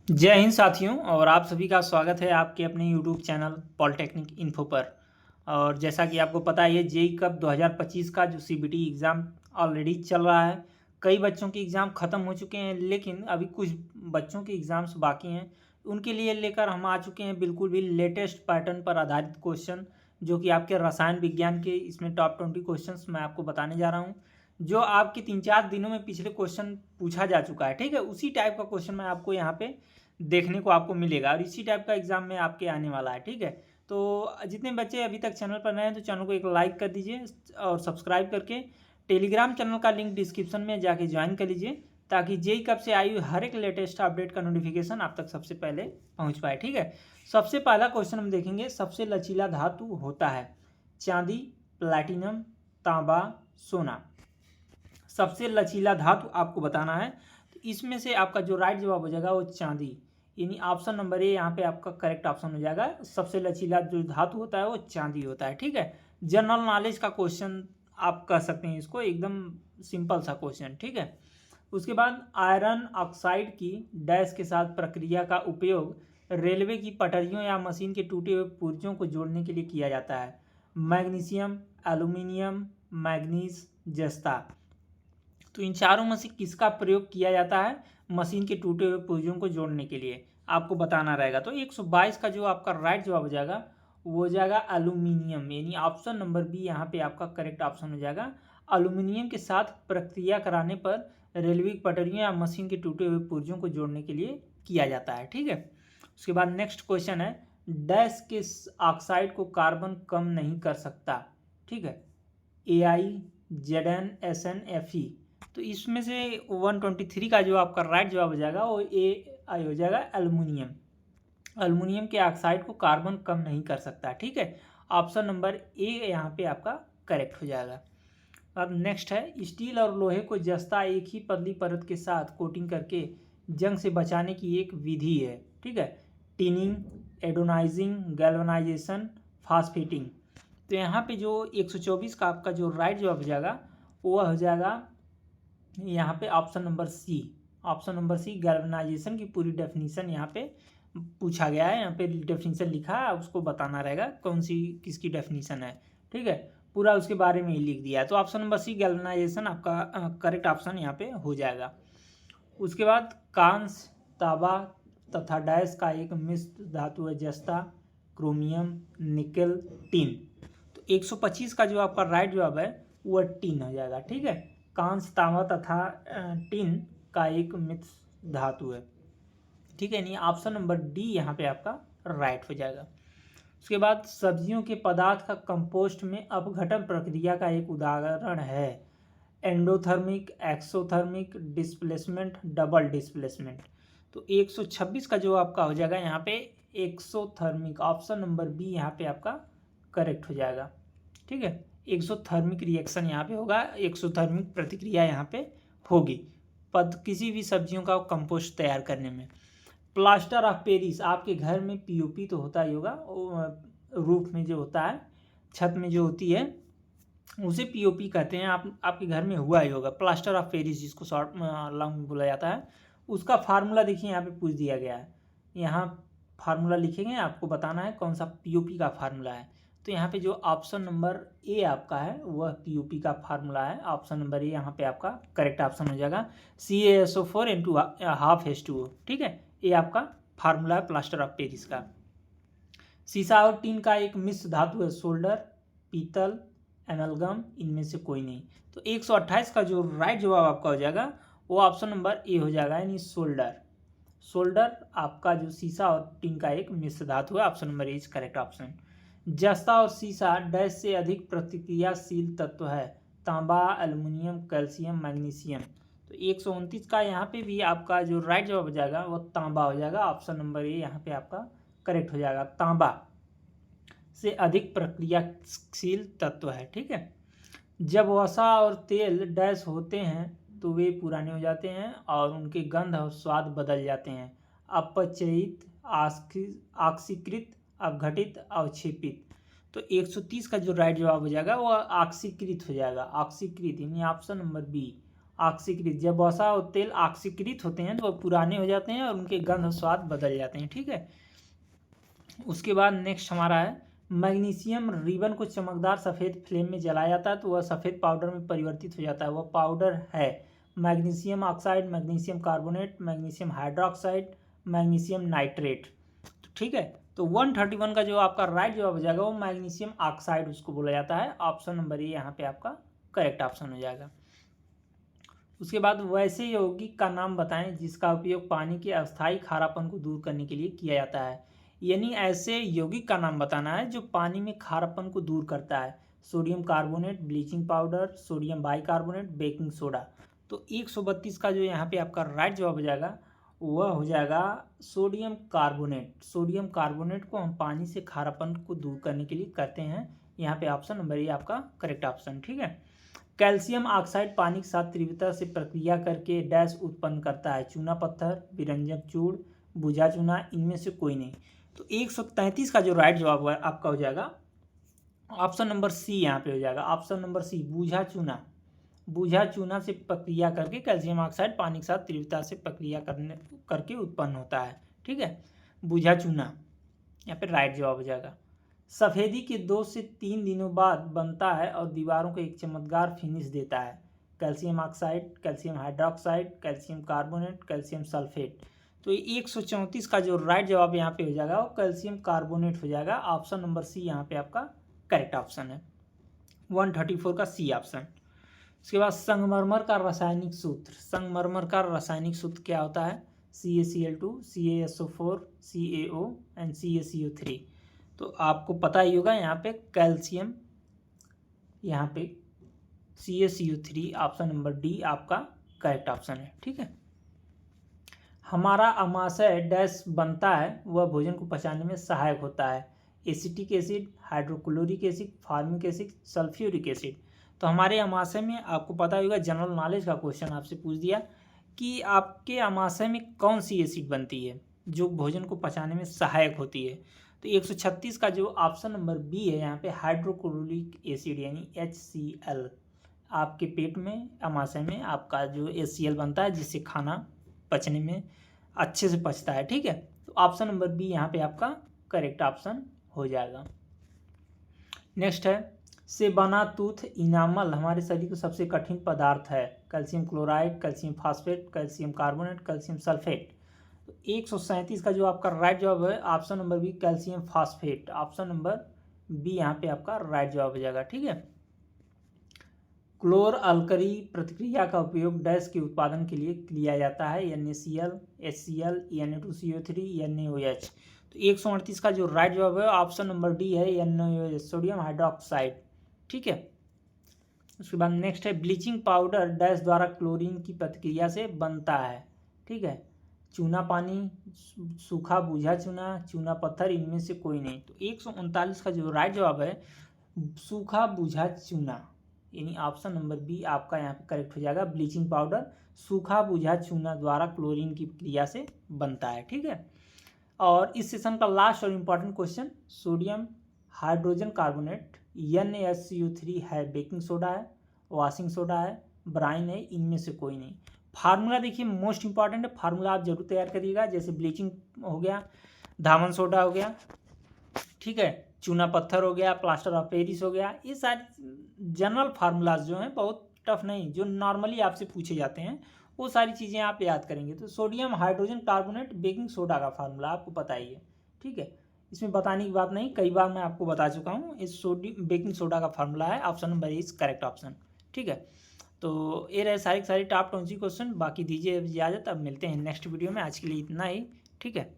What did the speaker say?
जय हिंद साथियों। और आप सभी का स्वागत है आपके अपने यूट्यूब चैनल पॉलिटेक्निक इन्फो पर। और जैसा कि आपको पता है ये जेई कप 2025 का जो सीबीटी एग्ज़ाम ऑलरेडी चल रहा है। कई बच्चों के एग्ज़ाम ख़त्म हो चुके हैं, लेकिन अभी कुछ बच्चों के एग्ज़ाम्स बाकी हैं। उनके लिए लेकर हम आ चुके हैं बिल्कुल भी लेटेस्ट पैटर्न पर आधारित क्वेश्चन, जो कि आपके रसायन विज्ञान के इसमें टॉप 20 क्वेश्चंस मैं आपको बताने जा रहा हूँ, जो आपके 3-4 दिनों में पिछले क्वेश्चन पूछा जा चुका है। ठीक है, उसी टाइप का क्वेश्चन मैं आपको यहाँ पे देखने को आपको मिलेगा और इसी टाइप का एग्जाम में आपके आने वाला है। ठीक है, तो जितने बच्चे अभी तक चैनल पर नए हैं तो चैनल को एक लाइक कर दीजिए और सब्सक्राइब करके टेलीग्राम चैनल का लिंक डिस्क्रिप्शन में जाके ज्वाइन कर लीजिए, ताकि जेई कब से आई हुई हर एक लेटेस्ट अपडेट का नोटिफिकेशन आप तक सबसे पहले पहुंच पाए। ठीक है, सबसे पहला क्वेश्चन हम देखेंगे। सबसे लचीला धातु होता है चांदी, प्लैटिनम, तांबा, सोना। सबसे लचीला धातु आपको बताना है, तो इसमें से आपका जो राइट जवाब हो जाएगा वो चांदी, यानी ऑप्शन नंबर ए यहाँ पे आपका करेक्ट ऑप्शन हो जाएगा। सबसे लचीला जो धातु होता है वो चांदी होता है। ठीक है, जनरल नॉलेज का क्वेश्चन आप कह सकते हैं इसको, एकदम सिंपल सा क्वेश्चन। ठीक है, उसके बाद आयरन ऑक्साइड की डैश के साथ प्रक्रिया का उपयोग रेलवे की पटरियों या मशीन के टूटे हुए पुर्जों को जोड़ने के लिए किया जाता है। मैग्नीशियम, एल्यूमिनियम, मैग्नीज, जस्ता। तो इन चारों में से किसका प्रयोग किया जाता है मशीन के टूटे हुए पुर्जों को जोड़ने के लिए, आपको बताना रहेगा। तो 122 का जो आपका राइट जवाब हो जाएगा वो हो जाएगा एल्यूमिनियम, यानी ऑप्शन नंबर बी यहाँ पे आपका करेक्ट ऑप्शन हो जाएगा। एल्यूमिनियम के साथ प्रक्रिया कराने पर रेलवे की पटरियों या मशीन के टूटे हुए पुर्जों को जोड़ने के लिए किया जाता है। ठीक है, उसके बाद नेक्स्ट क्वेश्चन है, डैश के ऑक्साइड को कार्बन कम नहीं कर सकता। ठीक है, AiZnSnFe। तो इसमें से 123 का जो आपका राइट जवाब हो जाएगा वो आई हो जाएगा एल्युमिनियम। एल्युमिनियम के ऑक्साइड को कार्बन कम नहीं कर सकता। ठीक है, ऑप्शन नंबर ए यहाँ पे आपका करेक्ट हो जाएगा। अब नेक्स्ट है, स्टील और लोहे को जस्ता एक ही पतली परत के साथ कोटिंग करके जंग से बचाने की एक विधि है। ठीक है, टिनिंग, एडोनाइजिंग, गैल्वनाइजेशन, फास्फेटिंग। तो यहाँ पे जो 124 का आपका जो राइट जवाब हो जाएगा वो हो जाएगा यहाँ पे option number C. Option number C, galvanization की पूरी डेफिनीशन यहाँ पे पूछा गया है। यहाँ पे डेफिनीशन लिखा है, उसको बताना रहेगा कौन सी किसकी डेफिनीशन है। ठीक है, पूरा उसके बारे में ही लिख दिया है। तो ऑप्शन नंबर सी गैल्वेनाइजेशन आपका करेक्ट ऑप्शन यहाँ पे हो जाएगा। उसके बाद कांस्य, तांबा तथा डैश का एक मिश्र धातु है जस्ता, क्रोमियम, निकल, टिन। तो 125 का जो आपका राइट जवाब है वह टिन हो जाएगा। ठीक है, कांस्य, तांबा तथा टिन का एक मिश्र धातु है। ठीक है, नहीं ऑप्शन नंबर डी यहाँ पे आपका राइट हो जाएगा। उसके बाद सब्जियों के पदार्थ का कंपोस्ट में अपघटन प्रक्रिया का एक उदाहरण है endothermic, exothermic, displacement, double displacement. तो 126 का जो आपका हो जाएगा यहाँ पे एक्सोथर्मिक, ऑप्शन नंबर बी यहाँ पे आपका करेक्ट हो जाएगा। ठीक है, एक्सोथर्मिक रिएक्शन यहाँ पे होगा, एक्सोथर्मिक प्रतिक्रिया यहाँ पे होगी किसी भी सब्जियों का कंपोस्ट तैयार करने में। प्लास्टर ऑफ पेरिस, आपके घर में पीओपी तो होता ही होगा, रूफ में जो होता है, छत में जो होती है उसे पीओपी कहते हैं। आपके घर में हुआ ही होगा प्लास्टर ऑफ पेरिस, जिसको शॉर्ट लॉन्ग में बोला जाता है। उसका फार्मूला देखिए यहाँ पे पूछ दिया गया है। यहाँ फार्मूला लिखेंगे, आपको बताना है कौन सा पीओपी का फार्मूला है। तो यहाँ पे जो ऑप्शन नंबर ए आपका है वह पीओपी का फार्मूला है। ऑप्शन नंबर ए यहाँ पे आपका करेक्ट ऑप्शन हो जाएगा, CaSO4 × ½ H2O। ठीक है, ये आपका फार्मूला है प्लास्टर ऑफ पेरिस का। सीसा और टीन का एक मिश्र धातु है सोल्डर, पीतल, एमलगम, इनमें से कोई नहीं। तो 128 का जो राइट जवाब आपका हो जाएगा वो ऑप्शन नंबर ए हो जाएगा, यानी सोल्डर। सोल्डर आपका जो सीसा और टीन का एक मिश्र धातु है, option number A is correct option. जस्ता और सीसा डैश से अधिक प्रतिक्रियाशील तत्व है, तांबा, एल्युमिनियम, कैल्शियम, मैग्नीशियम। तो 129 का यहाँ पे भी आपका जो राइट जवाब हो जाएगा वो तांबा हो जाएगा, ऑप्शन नंबर ए यहाँ पे आपका करेक्ट हो जाएगा। तांबा से अधिक प्रक्रियाशील तत्व है। ठीक है, जब वसा और तेल डैश होते हैं तो वे पुराने हो जाते हैं और उनके गंध और स्वाद बदल जाते हैं, अपचयित, ऑक्सीकृत, अपघटित, अवक्षेपित। तो 130 का जो राइट जवाब हो जाएगा वो ऑक्सीकृत हो जाएगा, ऑक्सीकृत, यानी ऑप्शन नंबर बी। ऑक्सीकृत, जब वसा और तेल ऑक्सीकृत होते हैं तो वह पुराने हो जाते हैं और उनके गंध और स्वाद बदल जाते हैं। ठीक है, उसके बाद नेक्स्ट हमारा है मैग्नीशियम रिबन को चमकदार सफ़ेद फ्लेम में जलाया जाता है तो वह सफ़ेद पाउडर में परिवर्तित हो जाता है। वह पाउडर है magnesium oxide, magnesium carbonate, magnesium hydroxide, magnesium nitrate. तो ठीक है, तो 131 का जो आपका राइट जवाब हो जाएगा वो मैग्नीशियम ऑक्साइड उसको बोला जाता है। ऑप्शन नंबर ए यहाँ पे आपका करेक्ट ऑप्शन हो जाएगा। उसके बाद वैसे यौगिक का नाम बताएं जिसका उपयोग पानी के अस्थायी खारापन को दूर करने के लिए किया जाता है। यानी ऐसे यौगिक का नाम बताना है जो पानी में खारापन को दूर करता है। Sodium carbonate, bleaching powder, sodium bicarbonate, baking soda. तो 132 का जो यहाँ पे आपका राइट जवाब हो जाएगा वह हो जाएगा सोडियम कार्बोनेट। सोडियम कार्बोनेट को हम पानी से खारापन को दूर करने के लिए करते हैं। यहाँ पे ऑप्शन नंबर ए आपका करेक्ट ऑप्शन। ठीक है, कैल्शियम ऑक्साइड पानी के साथ तीव्रता से प्रक्रिया करके डैश उत्पन्न करता है। चूना पत्थर, विरंजक चूड़, बुझा चूना, इनमें से कोई नहीं। तो 133 का जो राइट जवाब आपका हो जाएगा ऑप्शन नंबर सी यहाँ पे हो जाएगा। ऑप्शन नंबर सी बुझा चूना। बुझा चूना से प्रक्रिया करके कैल्शियम ऑक्साइड पानी के साथ तीव्रता से प्रक्रिया करके उत्पन्न होता है। ठीक है, बुझा चूना यहाँ पे राइट जवाब हो जाएगा। सफ़ेदी के 2 से 3 दिनों बाद बनता है और दीवारों को एक चमकदार फिनिश देता है। Calcium oxide, calcium hydroxide, calcium carbonate, calcium sulphate. तो 134 का जो राइट जवाब यहाँ पे हो जाएगा वो कैल्शियम कार्बोनेट हो जाएगा। ऑप्शन नंबर सी यहाँ पे आपका करेक्ट ऑप्शन है। 134 का सी ऑप्शन। उसके बाद संगमरमर का रासायनिक सूत्र। संगमरमर का रासायनिक सूत्र क्या होता है? CaCl2, CaSO4, CaO and CaCO3। तो आपको पता ही होगा यहाँ पे कैल्शियम, यहाँ पे CaCO3। ऑप्शन नंबर डी आपका करेक्ट ऑप्शन है। ठीक है, हमारा आमाशय डैश बनता है वह भोजन को पचाने में सहायक होता है। Acetic acid, hydrochloric acid, formic acid, sulphuric acid. तो हमारे आमाशय में आपको पता होगा, जनरल नॉलेज का क्वेश्चन आपसे पूछ दिया कि आपके आमाशय में कौन सी एसिड बनती है जो भोजन को पचाने में सहायक होती है। तो 136 का जो ऑप्शन नंबर बी है यहाँ पे हाइड्रोक्लोरिक एसिड यानी HCl। आपके पेट में, आमाशय में आपका जो HCl बनता है जिससे खाना पचने में अच्छे से पचता है। ठीक है, तो ऑप्शन नंबर बी यहाँ पे आपका करेक्ट ऑप्शन हो जाएगा। नेक्स्ट है सेबानातूथ इनामल हमारे शरीर का सबसे कठिन पदार्थ है। Calcium chloride, calcium phosphate, calcium carbonate, calcium sulphate. तो 137 का जो आपका राइट जवाब है option number B calcium phosphate. Option number B यहाँ पे आपका राइट जवाब हो जाएगा। ठीक है, क्लोर अल्कली प्रतिक्रिया का उपयोग डैश के उत्पादन के लिए किया जाता है। NaCl, HCl, Na2CO3, NaOH। तो 138 का जो राइट जवाब है ऑप्शन नंबर डी है NaOH, सोडियम हाइड्रोक्साइड। ठीक है, उसके बाद नेक्स्ट है ब्लीचिंग पाउडर डैश द्वारा क्लोरीन की प्रतिक्रिया से बनता है। ठीक है, चूना पानी, सूखा बुझा चूना, चूना पत्थर, इनमें से कोई नहीं। तो 139 का जो राइट जवाब है सूखा बुझा चूना यानी ऑप्शन नंबर बी आपका यहाँ पे करेक्ट हो जाएगा। ब्लीचिंग पाउडर सूखा बुझा चूना द्वारा क्लोरीन की क्रिया से बनता है। ठीक है, और इस सेशन का लास्ट और important question sodium hydrogen carbonate NaCO3 है, बेकिंग सोडा है, वॉशिंग सोडा है, ब्राइन है, इनमें से कोई नहीं। फार्मूला देखिए मोस्ट इंपॉर्टेंट है, फार्मूला आप जरूर तैयार करिएगा। जैसे ब्लीचिंग हो गया, धामन सोडा हो गया, ठीक है, चूना पत्थर हो गया, प्लास्टर ऑफ पेरिस हो गया। ये सारे जनरल फार्मूलाज जो हैं बहुत टफ नहीं, जो नॉर्मली आपसे पूछे जाते हैं वो सारी चीज़ें आप याद करेंगे। तो sodium hydrogen carbonate baking soda का फार्मूला आपको पता ही है। ठीक है, इसमें बताने की बात नहीं, कई बार मैं आपको बता चुका हूँ। इस सोडियम बेकिंग सोडा का फार्मूला है, option number is correct option. ठीक है, तो ये रहे सारी टॉप 20 क्वेश्चन। बाकी दीजिए इजाज़त, अब मिलते हैं नेक्स्ट वीडियो में। आज के लिए इतना ही। ठीक है।